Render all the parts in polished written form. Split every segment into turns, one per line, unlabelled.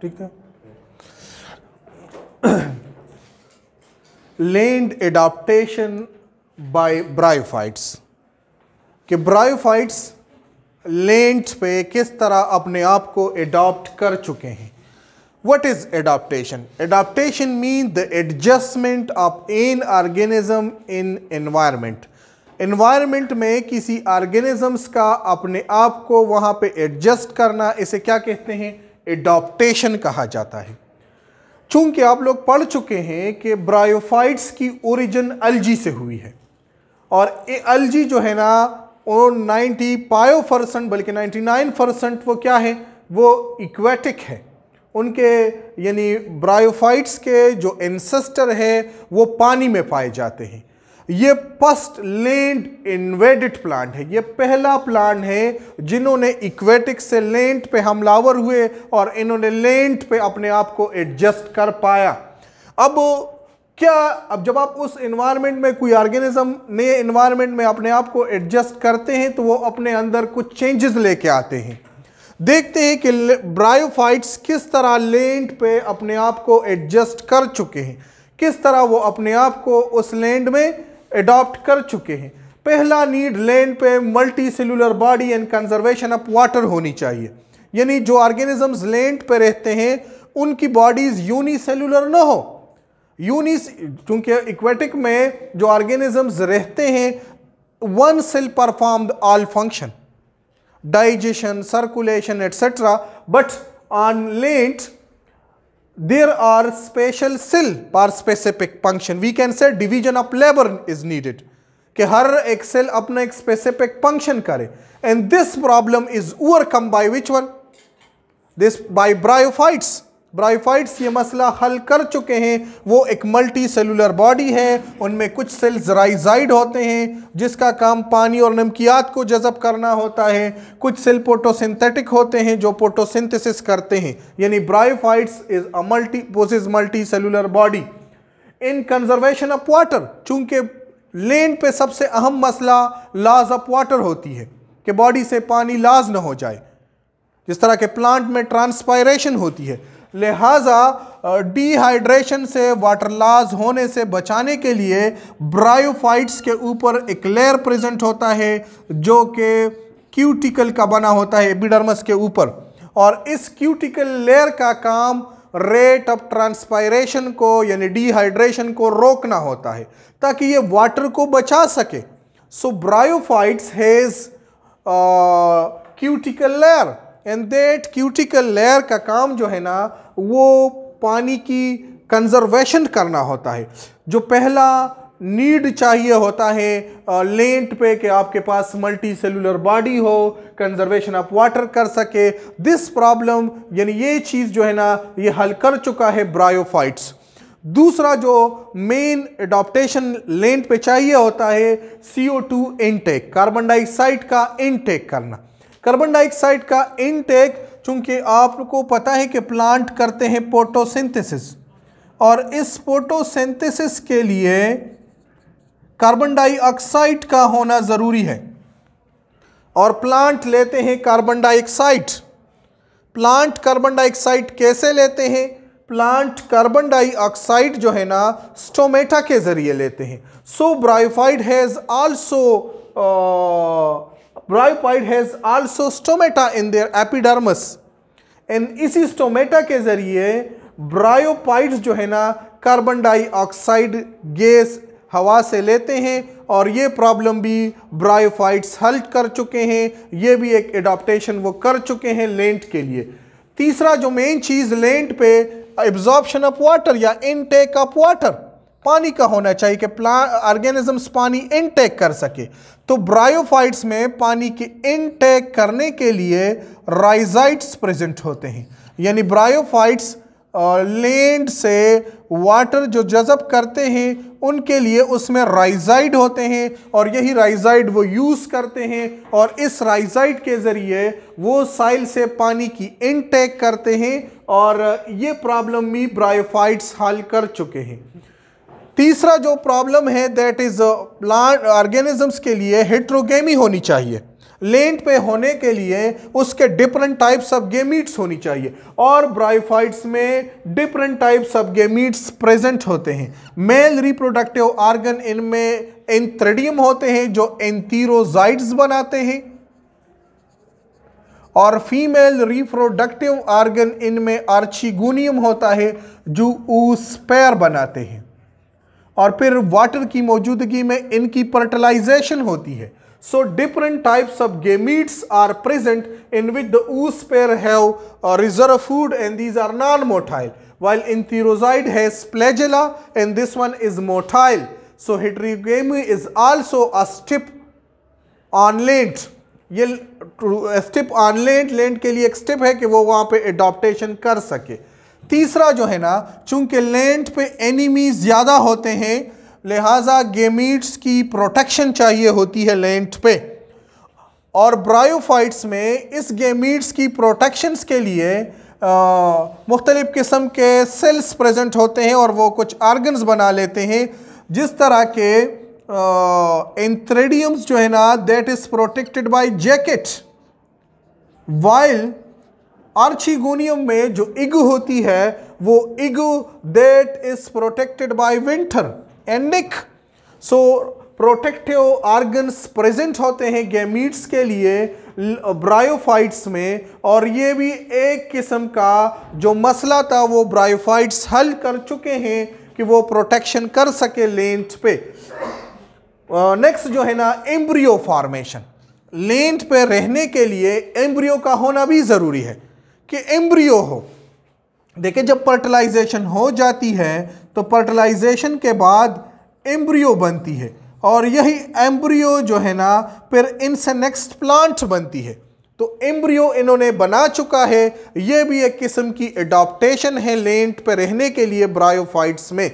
ठीक है। Land adaptation bye bryophytes, कि ब्रायोफाइट्स लैंड पे किस तरह अपने आप को एडॉप्ट कर चुके हैं। What is adaptation? Adaptation means the adjustment of an organism in environment. Environment में किसी organisms का अपने आप को वहाँ पे adjust करना, इसे क्या कहते हैं? Adaptation कहा जाता है। चूंकि आप लोग पढ़ चुके हैं कि ब्रायोफाइट्स की ओरिजिन अल्जी से हुई है, और ये अल्जी जो है ना वो 95% बल्कि 99% वो क्या है, वो इक्वेटिक है। उनके यानी ब्रायोफाइट्स के जो एंसेस्टर है वो पानी में पाए जाते हैं। ये फर्स्ट लैंड इन्वेडेड प्लांट है, ये पहला प्लांट है जिन्होंने इक्वेटिक से लैंड पे हमलावर हुए और इन्होंने लैंड पे अपने आप को एडजस्ट कर पाया। अब जब आप उस एनवायरनमेंट में कोई ऑर्गेनिज्म नए एनवायरनमेंट में अपने आप को एडजस्ट करते हैं तो वो अपने अंदर कुछ चेंजेस लेके आते हैं। देखते हैं कि ब्रायोफाइट्स किस तरह लैंड पे अपने आप को एडजस्ट कर चुके हैं, किस तरह वो अपने आप को उस लैंड में अडॉप्ट कर चुके हैं। पहला नीड लैंड पे multi cellular body and conservation of water होनी चाहिए, यानी जो ऑर्गेनिजम्स लैंड पे रहते हैं उनकी बॉडीज यूनिसेलुलर न हो। क्योंकि इक्वेटिक में जो ऑर्गेनिजम्स रहते हैं one cell perform all function, digestion, circulation, etc. But on land there are special cell for specific function. We can say division of labor is needed, कि हर एक सेल अपना एक specific function करे, and this problem is overcome by which one? By bryophytes. Bryophytes ये मसला हल कर चुके हैं। वो एक मल्टी सेलुलर बॉडी है, उनमें कुछ सेल्स राइजाइड होते हैं जिसका काम पानी और नमकियात को जज़ब करना होता है, कुछ सेल फोटोसिंथेटिक होते हैं जो फोटोसिंथेसिस करते हैं, यानी bryophytes is a multi cellular body. In conservation of water, चूंकि लैंड पे सबसे अहम मसला लॉज ऑफ वाटर होती है कि बॉडी से पानी लॉज ना हो जाए, जिस तरह के प्लांट में ट्रांसपायरेशन होती है। लिहाजा डिहाइड्रेशन से, वाटर लॉस होने से बचाने के लिए ब्रायोफाइट्स के ऊपर एक लेयर प्रेजेंट होता है जो कि क्यूटिकल का बना होता है एपिडर्मिस के ऊपर, और इस क्यूटिकल लेयर का काम रेट ऑफ ट्रांसपायरेशन को यानी डिहाइड्रेशन को रोकना होता है ताकि ये वाटर को बचा सके। So bryophytes has cuticle layer, and that cuticle layer का काम जो है ना वो पानी की कंजर्वेशन करना होता है। जो पहला नीड चाहिए होता है लैंड पे कि आपके पास मल्टी सेलुलर बॉडी हो, कंजर्वेशन ऑफ वाटर कर सके, दिस प्रॉब्लम यानी ये चीज़ जो है ना ये हल कर चुका है ब्रायोफाइट्स। दूसरा जो मेन एडॉप्टेशन लैंड पे चाहिए होता है CO2 इनटेक, कार्बन डाइऑक्साइड का इनटेक करना। कार्बन डाइऑक्साइड का इनटेक, चूंकि आपको पता है कि प्लांट करते हैं फोटोसिंथेसिस, और इस फोटोसिंथेसिस के लिए कार्बन डाइऑक्साइड का होना ज़रूरी है, और प्लांट लेते हैं carbon dioxide. Plant carbon dioxide कैसे लेते हैं? प्लांट कार्बन डाइऑक्साइड जो है ना स्टोमेटा के ज़रिए लेते हैं। So bryophyte has also stomata in their epidermis, and इसी स्टोमेटा के ज़रिए ब्रायोफाइट्स जो है ना कार्बन डाइऑक्साइड गैस हवा से लेते हैं, और ये प्रॉब्लम भी ब्रायोफाइट्स हल कर चुके हैं। ये भी एक एडॉप्टेशन वो कर चुके हैं लैंड के लिए। तीसरा जो मेन चीज़ लैंड पे एब्जॉर्प्शन ऑफ वाटर या इनटेक ऑफ वाटर, पानी का होना चाहिए कि ऑर्गेनिजम्स पानी इनटेक कर सके। तो ब्रायोफाइट्स में पानी की इनटेक करने के लिए राइजाइड्स प्रेजेंट होते हैं, यानी ब्रायोफाइट्स लैंड से वाटर जो जज़ब करते हैं उनके लिए उसमें राइजाइड होते हैं, और यही राइजाइड वो यूज़ करते हैं, और इस राइजाइड के ज़रिए वो साइल से पानी की इनटेक करते हैं, और ये प्रॉब्लम भी ब्रायोफाइट्स हल कर चुके हैं। तीसरा जो प्रॉब्लम है दैट इज़ प्लांट ऑर्गेनिजम्स के लिए हेट्रोगेमी होनी चाहिए। लेंट पे होने के लिए उसके डिफरेंट टाइप्स ऑफ गेमीट्स होनी चाहिए, और ब्रायोफाइट्स में different types of gametes present होते हैं। मेल रिप्रोडक्टिव ऑर्गन इनमें एंथ्रेडियम होते हैं जो एंथीरोजाइड्स बनाते हैं, और फीमेल रिप्रोडक्टिव ऑर्गन इनमें आर्चिगोनियम होता है जो ऊस्पेयर बनाते हैं, और फिर वाटर की मौजूदगी में इनकी फर्टिलाइजेशन होती है। So different types of gametes are present in which the oosphere have reserve food and these are non-motile, while entherozoid has flagella and this one is motile. So heterogamy is also a step on lent. ये step on lent के लिए एक step है कि वो वहां पे adaptation कर सके। तीसरा जो है ना, चूंकि लेंट पे एनिमी ज्यादा होते हैं लिहाजा गेमीट्स की प्रोटेक्शन चाहिए होती है लेंट पे, और ब्रायोफाइट्स में इस गेमीट्स की प्रोटेक्शंस के लिए मुख्तलिफ किस्म के सेल्स प्रेजेंट होते हैं और वो कुछ ऑर्गन्स बना लेते हैं, जिस तरह के एंथ्रेडियम्स जो है ना that is protected by jacket, while archegonium में जो इग होती है वो egg that is protected by venter and neck. So protective organs present होते हैं गैमीट्स के लिए ब्रायोफाइट्स में, और ये भी एक किस्म का जो मसला था वो ब्रायोफाइट्स हल कर चुके हैं कि वो प्रोटेक्शन कर सके लेंट पे। नेक्स्ट जो है ना एम्ब्रियो फॉर्मेशन, लेंट पे रहने के लिए एम्ब्रियो का होना भी ज़रूरी है कि एम्ब्रियो हो। देखिए जब फर्टिलाइजेशन हो जाती है तो फर्टिलाइजेशन के बाद एम्ब्रियो बनती है, और यही एम्ब्रियो जो है ना फिर इनसे नेक्स्ट प्लांट बनती है। तो एम्ब्रियो इन्होंने बना चुका है, ये भी एक किस्म की एडॉप्टेशन है लेंट पे रहने के लिए ब्रायोफाइट्स में।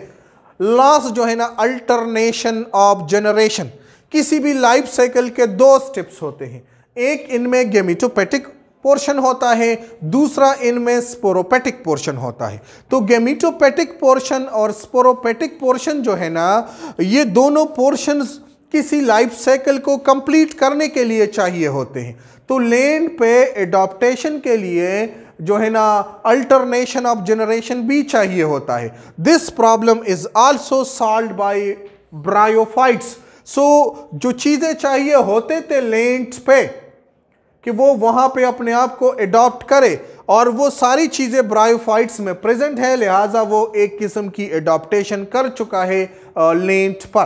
लास्ट जो है ना अल्टरनेशन ऑफ जनरेशन, किसी भी लाइफ साइकिल के दो स्टेप्स होते हैं, एक इनमें गेमिटोपेटिक पोर्शन होता है, दूसरा इनमें स्पोरोपेटिक पोर्शन होता है। तो गेमिटोपेटिक पोर्शन और स्पोरोपेटिक पोर्शन जो है ना ये दोनों पोर्शंस किसी लाइफ साइकिल को कंप्लीट करने के लिए चाहिए होते हैं। तो लेंट पे एडॉप्टेशन के लिए जो है ना अल्टरनेशन ऑफ जनरेशन भी चाहिए होता है। This problem is also solved by bryophytes. So जो चीज़ें चाहिए होते थे लेंट पे कि वो वहाँ पे अपने आप को एडॉप्ट करे, और वो सारी चीज़ें ब्रायोफाइट्स में प्रेजेंट है, लिहाजा वो एक किस्म की एडॉप्टेशन कर चुका है लेंट पर।